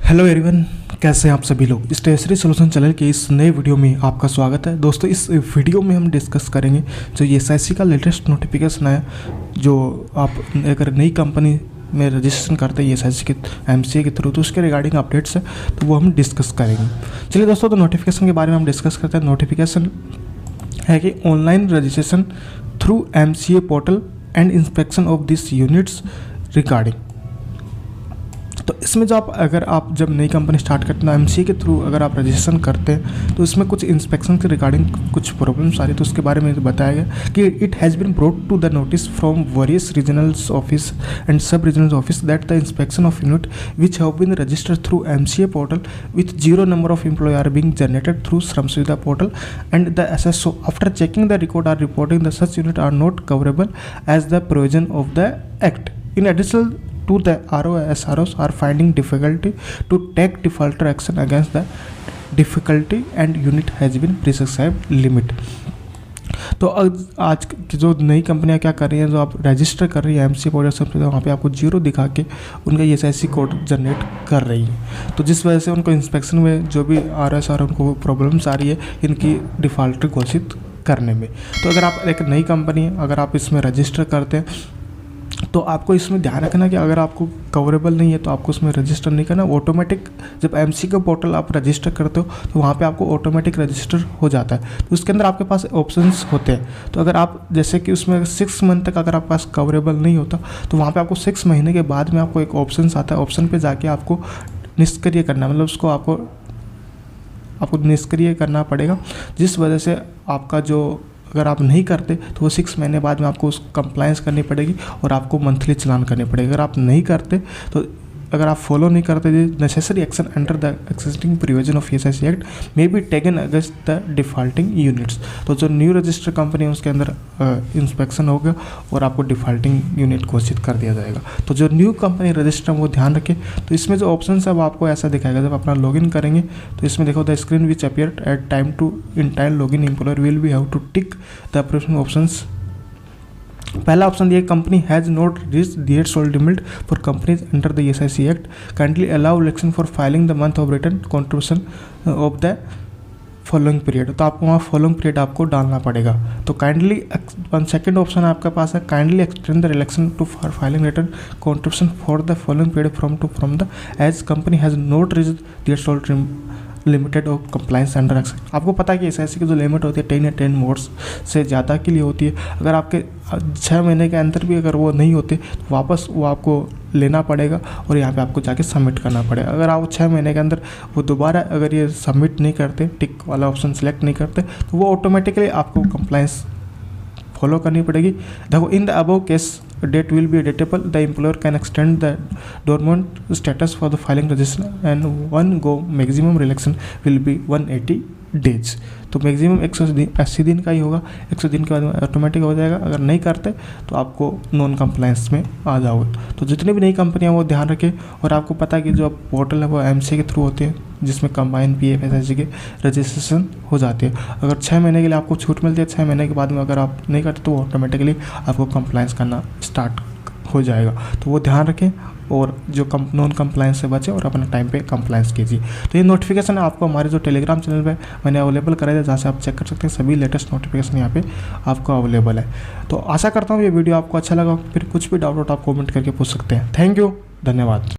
Hello everyone, कैसे हैं आप सभी लोग। स्टेशनरी सॉल्यूशन चैनल के इस नए वीडियो में आपका स्वागत है। दोस्तों, इस वीडियो में हम डिस्कस करेंगे जो एसआईसी का लेटेस्ट नोटिफिकेशन है, जो आप अगर नई कंपनी में रजिस्ट्रेशन करते हैं एसआईसी के एमसीए के थ्रू, तो उसके रिगार्डिंग अपडेट्स है, तो वो हम डिस्कस करेंगे। चलिए दोस्तों, तो नोटिफिकेशन के बारे में हम डिस्कस करते हैं। नोटिफिकेशन है कि online registration through MCA portal and inspection of this units regarding. तो इसमें जो अगर आप जब नई कंपनी स्टार्ट करते हैं एमसीए के थ्रू अगर आप रजिस्ट्रेशन करते हैं, तो इसमें कुछ इंस्पेक्शन के रिगार्डिंग कुछ प्रॉब्लम्स आ रही है। तो उसके बारे में बताया गया कि it has been brought to the notice from various regionals office and sub regional office that the inspection of unit which have been registered through MCA portal with 0 number of employees are being generated through Shram Suvidha portal, and the SSO after checking the record are reporting that such units are not coverable as the provision of the act. In addition to the SROs are finding difficulty to take defaulter action against the difficulty and unit has been prescribed limit. तो आज की जो नई कंपनियां क्या कर रही हैं, जो आप रजिस्टर कर रही है एमसीए पोर्टल से, वहाँ पे आपको 0 दिखा के उनका एसआईसी कोड जनरेट कर रही है। तो जिस वजह से उनको इंस्पेक्शन में जो भी RSR उनको प्रॉब्लम्स आ रही है इनकी डिफ़ॉल्टर घोषित करने में। तो अगर आप एक नई कंपनी है, अगर आप इसमें रजिस्टर करते हैं, तो आपको इसमें ध्यान रखना कि अगर आपको कवरेबल नहीं है तो आपको उसमें रजिस्टर नहीं करना। ऑटोमेटिक जब एमसी का पोर्टल आप रजिस्टर करते हो तो वहाँ पे आपको ऑटोमेटिक रजिस्टर हो जाता है। तो उसके अंदर आपके पास ऑप्शंस होते हैं। तो अगर आप जैसे कि उसमें 6 मंथ तक अगर आपके पास कवरेबल नहीं होता तो वहाँ पे आपको 6 महीने के बाद में आपको एक ऑप्शन आता है। ऑप्शन पे जाके आपको निष्क्रिय करना, मतलब उसको आपको निष्क्रिय करना पड़ेगा, जिस वजह से आपका जो अगर आप नहीं करते तो वो 6 महीने बाद में आपको उस कंप्लायंस करनी पड़ेगी और आपको मंथली चलान करने पड़ेगा। अगर आप नहीं करते तो अगर आप फॉलो नहीं करते, necessary action under the existing provision of SIC act may be taken against the defaulting units. तो जो न्यू रजिस्टर कंपनी है उसके अंदर इंस्पेक्शन होगा और आपको डिफॉल्टिंग यूनिट घोषित कर दिया जाएगा। तो जो न्यू कंपनी रजिस्टर वो ध्यान रखें। तो इसमें जो ऑप्शन है वो आपको ऐसा दिखाएगा। जब अपना लॉगिन करेंगे तो इसमें देखो, the screen which appear at time to entire login employer will be have to tick the appropriate options. पहला ऑप्शन दिया, company has not reached the threshold limit for companies under the SIC act, kindly allow election for filing the month of return contribution of the following period. तो आपको वहाँ following period आपको डालना पड़ेगा। तो kindly second option आपके पास है, kindly extend the election to for filing return contribution for the following period from the age company has not reached the threshold limited of compliance under action. आपको पता है कि एसआईसी की जो limit होती है 10 या 10 मोड्स से ज़्यादा के लिए होती है। अगर आपके 6 महीने के अंदर भी अगर वो नहीं होते तो वापस वो आपको लेना पड़ेगा और यहाँ पे आपको जाके सबमिट करना पड़ेगा। अगर आप 6 महीने के अंदर वो दोबारा अगर ये सबमिट नहीं करते, टिक वाला ऑप्शन सेलेक्ट नहीं करते, तो वो ऑटोमेटिकली आपको कंप्लायंस फॉलो करनी पड़ेगी। देखो, in the above case date will be editable. The employer can extend the dormant status for the filing registration and one go maximum relaxation will be 180 days. तो maximum 180 दिन का ही होगा। 100 दिन के बाद ऑटोमेटिक हो जाएगा। अगर नहीं करते तो आपको नॉन कंप्लायंस में आ जाओगे। तो जितनी भी नई कंपनियां वो ध्यान रखें। और आपको पता है कि जो पोर्टल है वो एमसीए के थ्रू होते हैं, जिसमें कंबाइन पीएफ एसआईसी के रजिस्ट्रेशन हो जाती है। अगर 6 महीने के लिए आपको छूट मिलती है, 6 महीने के बाद में अगर आप नहीं करते तो वो ऑटोमेटिकली आपको कंप्लायंस करना स्टार्ट हो जाएगा। तो वो ध्यान रखें और जो नॉन कंप्लायंस से बचे और अपने टाइम पे कंप्लायंस कीजिए। तो ये नोटिफिकेशन आपको हमारे जो टेलीग्राम चैनल पे मैंने अवेलेबल कराया है, जहाँ से आप चेक कर सकते हैं। सभी लेटेस्ट नोटिफिकेशन यहाँ पे आपको अवेलेबल है। तो आशा करता हूँ ये वीडियो आपको अच्छा लगा। फिर कुछ भी डाउट आप कमेंट करके पूछ सकते हैं। थैंक यू, धन्यवाद।